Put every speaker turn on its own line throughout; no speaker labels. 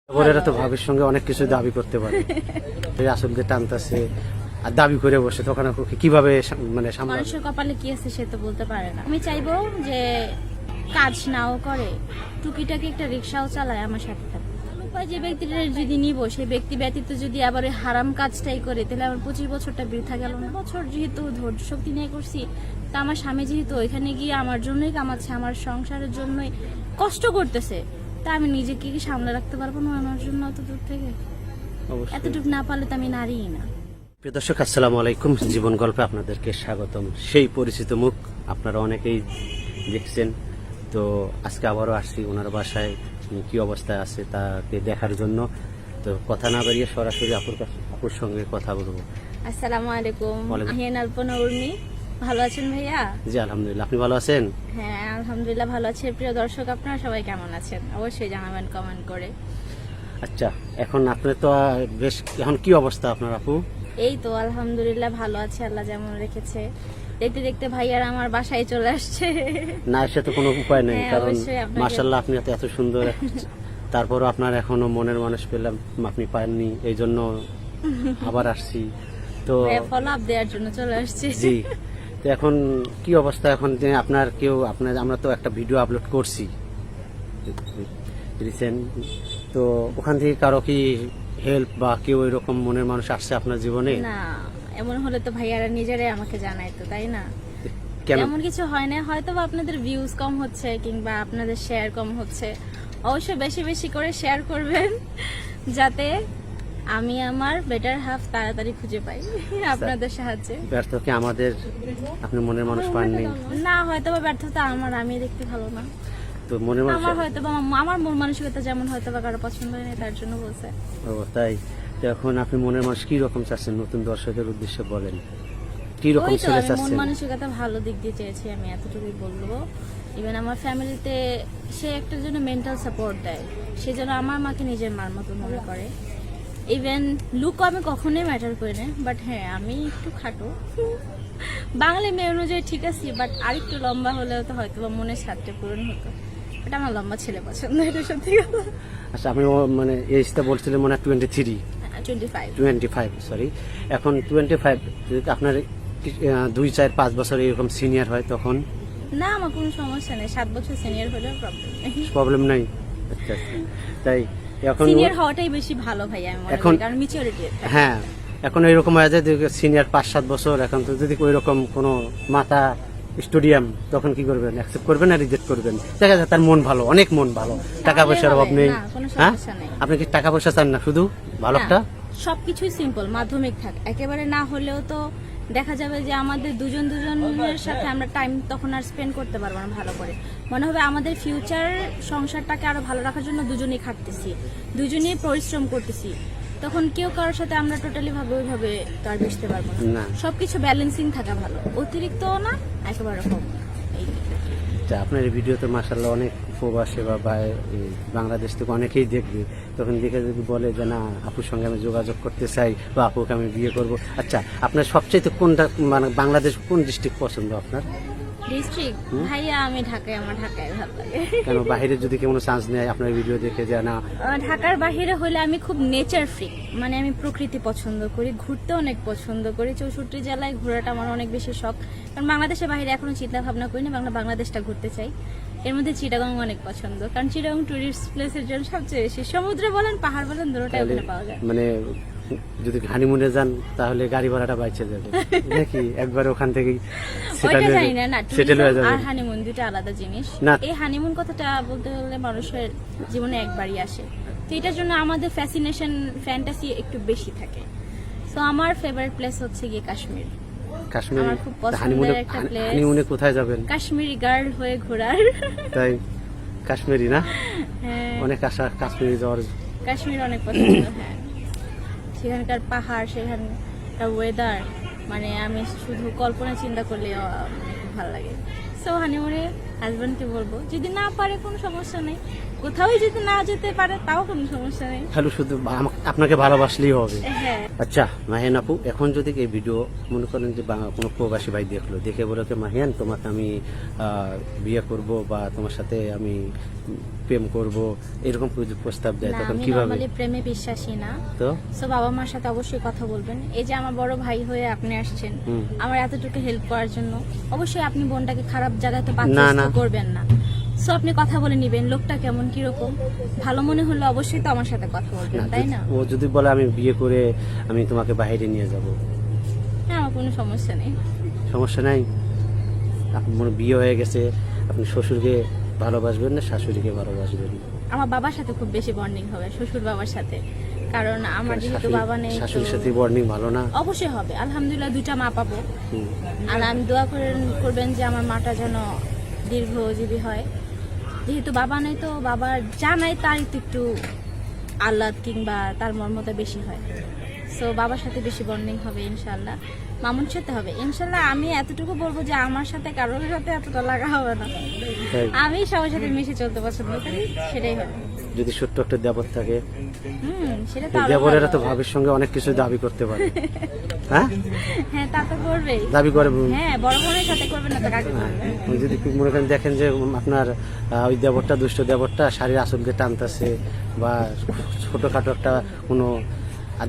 ওরা তো ভাবির সঙ্গে অনেক কিছু দাবি করতে পারে, আসলকে টানতেছে আর দাবি করে বসে, তখন ওকে কিভাবে মানে সামলাবে?
মানুষের কপালে কি আছে সে তো বলতে পারে না। আমি চাইবো যে কাজ নাও করে, টুকিটাকি একটা রিক্সাও চালায়, আমার সাথে থাকে। উপায় যে ব্যক্তিটা যদি নিব, সেই ব্যক্তি ব্যতীত যদি আবার ওই হারাম কাজটাই করে, তাহলে আমার 25 বছরটা বৃথা গেল না। বছর যেহেতু ধৈর্য শক্তি নিয়ে করছি, তা আমার স্বামী যেহেতু ওইখানে গিয়ে আমার জন্যই কামাচ্ছে, আমার সংসারের জন্যই কষ্ট করতেছে, তা আমি নিজেকে কি সামলে রাখতে পারবো না আমার জন্য অত দূর থেকে? এতটুকু না পারলে তো আমি নারীই না।
প্রিয় দর্শক, আসসালামু আলাইকুম। জীবন গল্পে আপনাদেরকে স্বাগতম। সেই পরিচিত মুখ আপনারা অনেকেই দেখছেন, তো আজকে আবারও আসছি ওনার বাসায়, কি অবস্থায় আছে তাকে দেখার জন্য। তো কথা না বাড়িয়ে সরাসরি আপুর সঙ্গে কথা বলবো।
আসসালামু আলাইকুম।
ওয়ালাইকুম।
আহিয়ান আলপনা উর্মি, ভালো আছেন ভাইয়া?
জি আলহামদুলিল্লাহ, আপনি ভালো আছেন?
হ্যাঁ আলহামদুলিল্লাহ ভালো আছে। প্রিয় দর্শক, আপনারা সবাই কেমন আছেন অবশ্যই জানাবেন কমেন্ট করে।
আচ্ছা, এখন আপনি তো বেশ, এখন কি অবস্থা আপনার আপু?
এই তো আলহামদুলিল্লাহ ভালো আছে, আল্লাহ যেমন রেখেছে। দেখতে দেখতে ভাইয়ার আমার বাসায় চলে আসছে।
না এসে তো কোনো উপায় নেই,
হ্যাঁ,
কারণ
অবশ্যই আপনাকে-
মাশাআল্লাহ আপনি এত সুন্দর। তারপরও আপনার এখনো মনের মানুষ পেলাম, আপনি পাননি, এই জন্য আবার আসছি। তো
ফলো আপ দেওয়ার জন্য চলে আসছে।
জি, তো এখন কি অবস্থা? এখন যে আপনার আমরা তো একটা ভিডিও আপলোড করছি রিসেন্ট, তো ওখান থেকে কারো কি হেল্প বা কেউ এরকম মনের মানুষ আসছে আপনার জীবনে?
না, এমন হলে তো ভাইয়ারা নিজেরাই আমাকে জানাইতো, তাই না?
কেন?
এমন কিছু হয় না, হয়তো বা আপনাদের ভিউজ কম হচ্ছে কিংবা আপনাদের শেয়ার কম হচ্ছে। অবশ্যই বেশি বেশি করে শেয়ার করবেন, যাতে আমি আমার বেটার হাফ তাড়াতাড়ি খুঁজে পাই আপনাদের সাহায্যে।
ব্যর্থ কি আমাদের, আপনি মনের মানুষ পাননি?
না, হয়তো বা ব্যর্থতা আমার, আমি দেখতে ভালো না।
তো মনের মানুষ,
আমার হয়তো বা আমার মন মানসিকতা যেমন হয়তো বা কারো পছন্দ হয় না, তার জন্য বলছে।
ও তাই? তো এখন আপনি মনের মানুষ কি রকম চাচ্ছেন, নতুন দর্শকদের উদ্দেশ্যে বলেন, কি রকম
ওই তো
ছেলে
আমি মন
চাচ্ছেন?
মানসিকতা ভালো দিক দিয়ে চেয়েছি, আমি এতটুকুই বলবো। ইভেন আমার ফ্যামিলিতে সে একটা জন্য মেন্টাল সাপোর্ট দেয়, সে যেন আমার মাকে নিজের মার মতো মনে করে। ইভেন লুক আমি কখনোই ম্যাটার করি না, বাট হ্যাঁ আমি একটু খাটো, বাঙালি মেয়ে অনুযায়ী ঠিক আছে, বাট আরেকটু লম্বা হলেও তো হয়তো বা মনের স্বাদটা পূরণ হতো। বাট আমার লম্বা ছেলে পছন্দ, এটা সত্যি কথা।
আচ্ছা, আপনি মানে এজটা বলছিলেন মনে হয় 23,
25।
25 সরি। এখন 25 যদি আপনার 2, 4, 5 বছর এরকম সিনিয়র হয় তখন
না, আমার কোনো সমস্যা নেই, 7 বছর সিনিয়র হলেও প্রবলেম নেই।
প্রবলেম নাই? আচ্ছা আচ্ছা, তাই এখন
সিনিয়র হওয়াটাই বেশি ভালো ভাই, আমি মনে করি, কারণ ম্যাচুরিটি।
হ্যাঁ, এখন এরকম হয়ে যায় সিনিয়র 5-7 বছর, এখন তো যদি ওই রকম কোনো মাথা স্টুডিয়াম, তখন কি করবেন? অ্যাকসেপ্ট করবেন না রিজেক্ট করবেন? দেখা যায় তার মন ভালো, অনেক মন ভালো, টাকা পয়সার অভাব নেই।
না, কোনো
হ্যাঁ,
সমস্যা নেই।
আপনি কি টাকা পয়সা চান না, শুধু ভালো একটা?
সবকিছুই সিম্পল, মাধ্যমিক থাক, একেবারে না হলেও তো দেখা যাবে যে আমাদের দুজনের সাথে আমরা টাইম তখন আর স্পেন্ড করতে পারবো না ভালো করে। মনে হবে আমাদের ফিউচার সংসারটাকে আরো ভালো রাখার জন্য দুজনেই খাটতেছি, দুজনেই পরিশ্রম করতেছি, তখন কেউ কারোর সাথে আমরা টোটালি ভাবে ওইভাবে তো আর মিশতে পারবো না। সবকিছু ব্যালেন্সিং থাকা ভালো, অতিরিক্তও না একেবারে কম।
আচ্ছা, আপনার এই ভিডিওতে মাশাআল্লাহ অনেক প্রবাসী বা এই বাংলাদেশ থেকে অনেকেই দেখবে, তখন দেখে যদি বলে যে না আপুর সঙ্গে আমি যোগাযোগ করতে চাই বা আপুকে আমি বিয়ে করব। আচ্ছা, আপনার সবচেয়ে কোনটা, মানে বাংলাদেশ কোন ডিস্ট্রিক্ট পছন্দ আপনার?
ডিস্ট্রিক্ট ভাইয়া, আমি ঢাকায়, আমার ঢাকায় ভালো লাগে।
কেন বাইরে যদি কোনো চান্স নেয় আপনার ভিডিও দেখে যে না?
ঢাকার বাইরে হলে আমি খুব নেচার ফ্রিক, মানে আমি প্রকৃতি পছন্দ করি, ঘুরতে অনেক পছন্দ করি। 64 জেলায় ঘোরাটা আমার অনেক বেশি শখ, কারণ বাংলাদেশের বাইরে এখনো চিন্তা ভাবনা করি না, বাংলাদেশটা ঘুরতে চাই। এর মধ্যে চিটাগাং অনেক পছন্দ, কারণ চিটাগাং টুরিস্ট প্লেসের জন্য সবচেয়ে বেশি, সমুদ্র বলেন পাহাড় বলেন দুটোটাই ওখানে পাওয়া যায়।
মানে যদি হানিমুনে যান তাহলে গাড়ি ভাড়াটা বাইচে যাবে নাকি একবার ওখান থেকেই
ওইটা জানি না, না
সেটেল হয়ে
ট্যুরিজম
যাবে?
আর হানিমুন দুটো আলাদা জিনিস।
না।
এই হানিমুন কথাটা বলতে হলে মানুষের জীবনে একবারই আসে, তো এটার জন্য আমাদের ফ্যাসিনেশন ফ্যান্টাসি একটু বেশি থাকে। তো আমার ফেভারিট প্লেস হচ্ছে গিয়ে কাশ্মীর।
কাশ্মীর?
আমার খুব পছন্দের একটা প্লেস।
হানিমুনে কোথায় যাবেন?
কাশ্মীরি গার্ল হয়ে ঘোরার।
তাই? কাশ্মীরি না?
হ্যাঁ,
অনেক আশা কাশ্মীরি যাওয়ার।
কাশ্মীর অনেক পছন্দ। হ্যাঁ, সেখানকার পাহাড়, সেখানকার ওয়েদার, মানে আমি শুধু কল্পনা চিন্তা করলে মানে খুব ভালো লাগে। সো হানিমুনে হাজবেন্ডকে বলবো, যদি না পারে কোনো সমস্যা নেই, কোথাও যদি না যেতে পারে তাও কোনো সমস্যা নেই।
খালি শুধু আপনাকে ভালোবাসলেই হবে।
হ্যাঁ,
আচ্ছা মাহিয়ান আপু, এখন যদি এই ভিডিও মনে করেন যে কোনো প্রবাসী ভাই দেখলো, দেখে বলে যে মাহিয়ান তোমাকে আমি বিয়ে করব বা তোমার সাথে আমি প্রেম করব, এরকম যদি প্রস্তাব দেয়
না,
তখন
আমি
কিভাবে?
নরমালি প্রেমে বিশ্বাসী না।
তো
সো বাবা মার সাথে অবশ্যই কথা বলবেন। এই যে আমার বড় ভাই হয়ে আপনি আসছেন
হুম।
আমার এতটুকু হেল্প করার জন্য, অবশ্যই আপনি বোনটাকে খারাপ জায়গায় তো
না,
বাচ্চা
না।
করবেন না। সো আপনি কথা বলে নিবেন, লোকটা কেমন কিরকম, ভালো মনে হলে অবশ্যই তো আমার সাথে কথা বলবেন,
না,
তাই না?
ও যদি বলে আমি বিয়ে করে আমি তোমাকে বাইরে নিয়ে যাব,
হ্যাঁ, আমার কোনো সমস্যা নেই।
সমস্যা নাই? আপনার মনে বিয়ে হয়ে গেছে, আপনি শ্বশুরকে ভালোবাসবেন না শাশুড়িকে ভালোবাসবেন?
আমার বাবার সাথে খুব বেশি বন্ডিং হবে, শ্বশুর বাবার সাথে, কারণ আমার যেহেতু বাবা নেই তো
শাশুড়ির সাথে বন্ডিং ভালো না?
অবশ্যই হবে। আলহামদুলিল্লাহ 2টা মা পাবো,
হুম।
আর আমি দোয়া করবেন যে আমার মাটা যেন দীর্ঘজীবী হয়। যেহেতু বাবা নেই তো বাবার যা নাই তার একটু আহ্লাদ কিংবা তার মর্মতা বেশি হয়। সো বাবার সাথে বেশি বন্ডিং হবে ইনশাল্লাহ, মামুন সাথে হবে ইনশাল্লাহ। আমি এতটুকু বলবো যে আমার সাথে কারোর সাথে এতটা লাগা হবে না,
তাই?
আমি সবার সাথে মিশে চলতে পছন্দ করি, সেটাই হবে।
যদি ছোট্ট একটা দেবর থাকে,
সেটা তো আরো
দেবরেরা তো
ভালো।
ভাবির সঙ্গে অনেক কিছু দাবি করতে পারে। হ্যাঁ,
হ্যাঁ, তা তো করবেই।
দাবি করে।
হ্যাঁ, বড় বোনের সাথে করবেন না তো কাকে করবেন?
যদি মনে করেন দেখেন যে আপনার ওই দেবরটা, দুষ্ট দেবরটা শাড়ির আসলকে টানতেছে বা ছোটখাটো একটা কোনো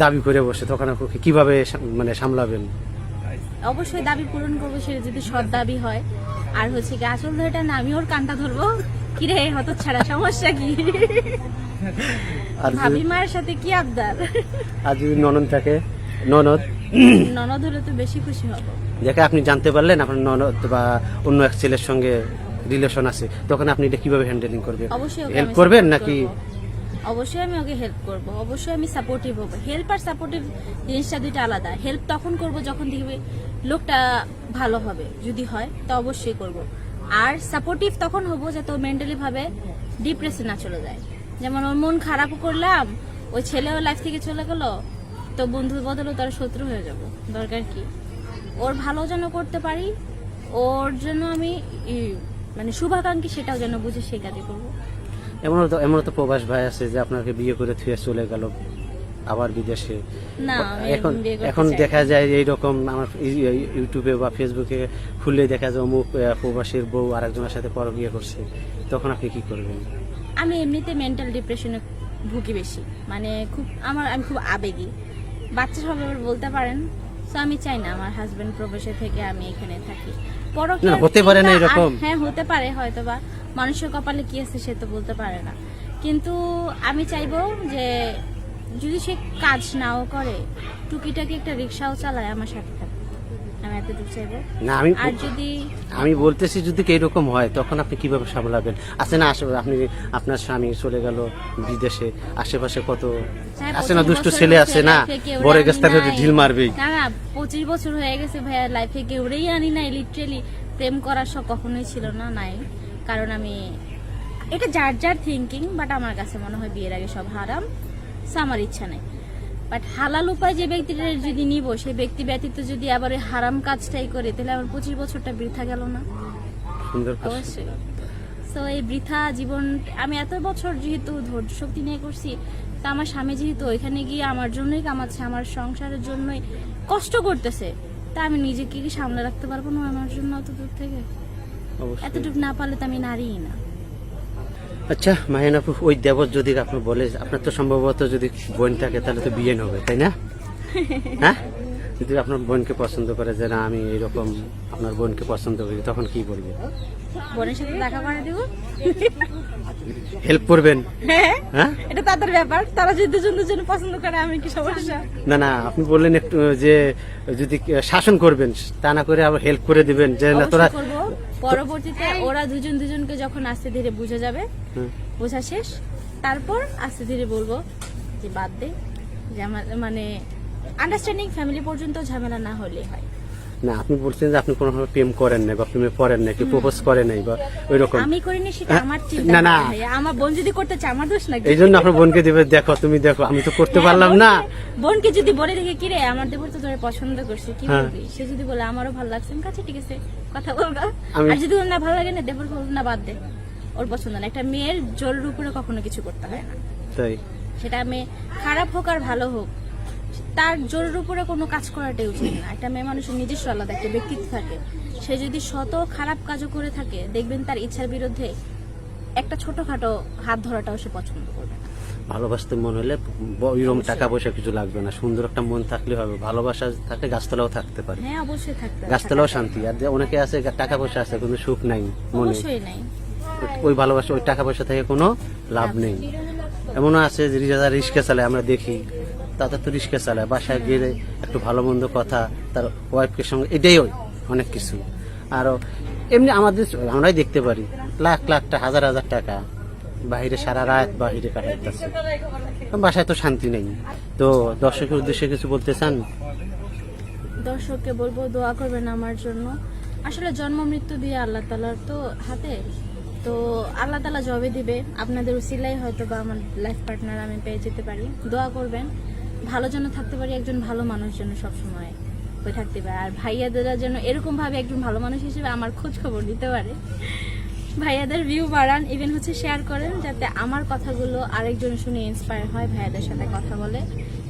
দাবি করে বসে, তখন আপনি কিভাবে মানে সামলাবেন?
অবশ্যই দাবি পূরণ করবো, সেটা যদি সৎ দাবি হয়। আর হচ্ছে কি আসল ধরেটা না, আমি ওর কানটা ধরবো, কিরে হত ছাড়া সমস্যা কি?
আর
ভাবি মায়ের সাথে কি আবদার?
আর যদি ননদ থাকে, ননদ
ননদ হলে তো বেশি খুশি হব।
দেখে আপনি জানতে পারলেন আপনার ননদ বা অন্য এক ছেলের সঙ্গে রিলেশন আছে, তখন আপনি এটা কিভাবে হ্যান্ডেলিং করবেন?
অবশ্যই ওকে
হেল্প
আমি
করবেন
support
নাকি?
করবো। অবশ্যই আমি ওকে হেল্প করব, অবশ্যই আমি সাপোর্টিভ হব। হেল্প আর সাপোর্টিভ জিনিসটা দুইটা আলাদা। হেল্প তখন করব যখন দেখবে লোকটা ভালো হবে, যদি হয় তো অবশ্যই করব। আর সাপোর্টিভ তখন হব যাতে ও মেন্টালি ভাবে ডিপ্রেশন না চলে যায়। যেমন ওর মন খারাপও করলাম, ওই ছেলেও লাইফ থেকে চলে গেল, তো বন্ধুর বদলে তার শত্রু হয়ে যাব, দরকার কি? ওর ভালো যেন করতে পারি, ওর জন্য আমি মানে শুভাকাঙ্ক্ষী, সেটাও যেন বুঝে সেই কাজে করবো।
এমন তো প্রবাস ভাই আছে যে আপনাকে বিয়ে করে থুয়ে চলে গেল আবার বিদেশে।
না, আমি
এখন
বিয়ে করতে
এখন
চাই না।
দেখা যায় এইরকম আমার ইউটিউবে বা ফেসবুকে খুললে দেখা যায় অমুক প্রবাসীর বউ আরেকজনের সাথে পরকিয়া করছে, তখন আপনি কি করবেন?
আমি এমনিতে মেন্টাল ডিপ্রেশনে ভুগি বেশি, মানে আমি খুব আবেগী, বাচ্চা সবাই বলতে পারেন। তো আমি চাই না আমার হাজবেন্ড প্রবাসে থেকে আমি এখানে থাকি। পরকীয়ার
না, হতে পারে না
চিন্তা
এরকম।
হ্যাঁ, হতে পারে হয়তো, বা মানুষের কপালে কি আছে সে তো বলতে পারে না। কিন্তু আমি চাইবো যে যদি সে কাজ নাও করে, টুকিটাকি একটা রিক্সাও চালায়, আমার সাথে থাকে, আমি এতটুকু চাইবো।
না,
আর যদি
আমি বলতেছি যদি এরকম হয় তখন আপনি কিভাবে সামলাবেন? আছে না আপনি আপনার স্বামী চলে গেল বিদেশে, আশেপাশে কত
হ্যাঁ,
আছে না
25
দুষ্ট
বছর
ছেলে
হয়েছে,
আছে না,
লাইফে কেউ
বড়
রানি
গেছে তার
নাই।
ঢিল মারবেই।
না না, 25 বছর হয়ে গেছে ভাইয়া, লাইফে কেউ আনি নাই, লিটারেলি প্রেম করার শখ কখনোই ছিল না, নাই। কারণ আমি এটা যার যার থিঙ্কিং, বাট আমার কাছে মনে হয় বিয়ের আগে সব হারাম, সো আমার ইচ্ছা নেই। বাট হালাল উপায় যে ব্যক্তিটা যদি নিব, সেই ব্যক্তি ব্যতীত যদি আবার ওই হারাম কাজটাই করে, তাহলে আমার 25 বছরটা বৃথা গেল না?
সুন্দর কথা।
অবশ্যই। সো এই বৃথা জীবন আমি এত বছর যেহেতু ধৈর্য শক্তি নিয়ে করছি, তা আমার স্বামী যেহেতু ওইখানে গিয়ে আমার জন্যই কামাচ্ছে, আমার সংসারের জন্যই কষ্ট করতেছে, তা আমি নিজেকে কি সামনে রাখতে পারবো না আমার জন্য অত দূর থেকে?
অবশ্যই।
এতটুকু না পারলে তো আমি নারীই না।
আচ্ছা মাহিন আপু, ওই দেবর যদি আপনি বলে, আপনার তো সম্ভবত যদি বোন থাকে তাহলে তো বিয়ে হবে, তাই না? হ্যাঁ, যদি আপনার বোনকে পছন্দ করে যে না আমি এইরকম আপনার বোনকে পছন্দ করি, তখন কি করবেন?
বোনের সাথে দেখা করে দিব।
হেল্প করবেন?
হ্যাঁ,
হ্যাঁ,
এটা তাদের ব্যাপার, তারা যদি দুজন দুজন পছন্দ করে, আমি কি সমস্যা?
না না, আপনি বললেন একটু যে যদি শাসন করবেন, তা না করে আবার হেল্প করে দিবেন যে না তোরা।
অবশ্যই করবো। পরবর্তীতে ওরা দুজন দুজনকে যখন আস্তে ধীরে বুঝে যাবে,
হুম।
বোঝা শেষ, তারপর আস্তে ধীরে বলবো যে বাদ দে, যে আমার মানে আন্ডারস্ট্যান্ডিং ফ্যামিলি পর্যন্ত ঝামেলা না হলে হয়।
না, আপনি বলছেন যে আপনি কোনোভাবে প্রেম করেন নাই বা প্রেমে পড়েন নাই, কি প্রপোজ করে নাই বা ওই রকম।
আমি করিনি, সেটা
হ্যাঁ,
আমার চিন্তা।
না, না।
ভাইয়া, আমার বোন যদি করতে চায় আমার দোষ নাকি?
এই জন্য আপনার বোনকে দিবে, দেখো তুমি দেখো আমি তো করতে
হ্যাঁ,
পারলাম না।
বোনকে যদি বলে দেখে কিরে আমার দেবর তো তোরে পছন্দ করছে, কি
হ্যাঁ।
বলবি? সে যদি বলে আমারও ভালো লাগছে, আমি কাছে ঠিক আছে কথা বলবো।
আমি-
আর যদি ওর না ভালো লাগে না, দেবর বলবো না বাদ দে, ওর পছন্দ না। একটা মেয়ের জোরের উপরে কখনো কিছু করতে হয় না।
তাই
সেটা মেয়ে খারাপ হোক আর ভালো হোক, তার জোরের উপরে কোনো কাজ করাটাই উচিত না। একটা মেয়ে মানুষের নিজস্ব আলাদা একটা ব্যক্তিত্ব থাকে। সে যদি শত খারাপ কাজও করে থাকে, দেখবেন তার ইচ্ছার বিরুদ্ধে একটা ছোটখাটো হাত ধরাটাও সে পছন্দ করবে না।
ভালোবাসতে মন হলে ওইরকম টাকা পয়সা কিছু লাগবে না, সুন্দর একটা মন থাকলে হবে। ভালোবাসা থাকলে গাছতলাও থাকতে পারে,
হ্যাঁ অবশ্যই থাকতে হবে।
গাছতলাও শান্তি। আর যে অনেকে আছে টাকা পয়সা আছে কিন্তু সুখ নাই মনে,
অবশ্যই নাই।
ওই ভালোবাসা ওই টাকা পয়সা থেকে কোনো লাভ নেই। এমনও আছে যে যারা রিক্সা চালায়, আমরা দেখি তাদের তো রিক্সা চালায়, বাসায় গিয়ে একটু ভালো মন্দ কথা তার ওয়াইফকে সঙ্গে, এটাই অনেক কিছু। আরো এমনি আমাদের আমরাই দেখতে পারি লাখ লাখ টাকা, হাজার হাজার টাকা বাহিরে সারা রাত বাহিরে কাটাইতেছে, বাসায় তো শান্তি নেই। তো দর্শকের উদ্দেশ্যে কিছু বলতে চান?
দর্শককে বলবো দোয়া করবেন আমার জন্য। আসলে জন্ম মৃত্যু দিয়ে আল্লাহ তাআলার তো হাতে, তো আল্লাহ তাআলা জবে দিবে। আপনাদের উসিলাই হয়তো বা আমার লাইফ পার্টনার আমি পেয়ে যেতে পারি। দোয়া করবেন ভালো যেন থাকতে পারি, একজন ভালো মানুষ যেন সবসময় হয়ে থাকতে পারে। আর ভাইয়াদেরা যেন এরকম ভাবে একজন ভালো মানুষ হিসেবে আমার খোঁজ খবর দিতে পারে। ভাইয়াদের ভিউ বাড়ান, ইভেন হচ্ছে শেয়ার করেন, যাতে আমার কথাগুলো আরেকজন শুনে ইন্সপায়ার হয়, ভাইয়াদের সাথে কথা বলে,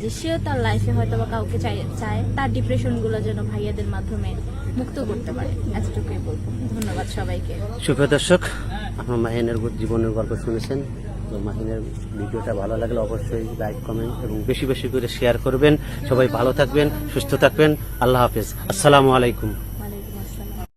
যে সেও তার লাইফে হয়তো বা কাউকে চায় তার ডিপ্রেশনগুলো যেন ভাইয়াদের মাধ্যমে মুক্ত করতে পারে। এতটুকুই বলবো। ধন্যবাদ সবাইকে।
সুপ্রিয় দর্শক, আপনার মাহিনের জীবনের গল্প শুনেছেন। তো মাহিনের ভিডিওটা ভালো লাগলে অবশ্যই লাইক, কমেন্ট এবং বেশি বেশি করে শেয়ার করবেন। সবাই ভালো থাকবেন, সুস্থ থাকবেন। আল্লাহ হাফেজ। আসসালামু আলাইকুম।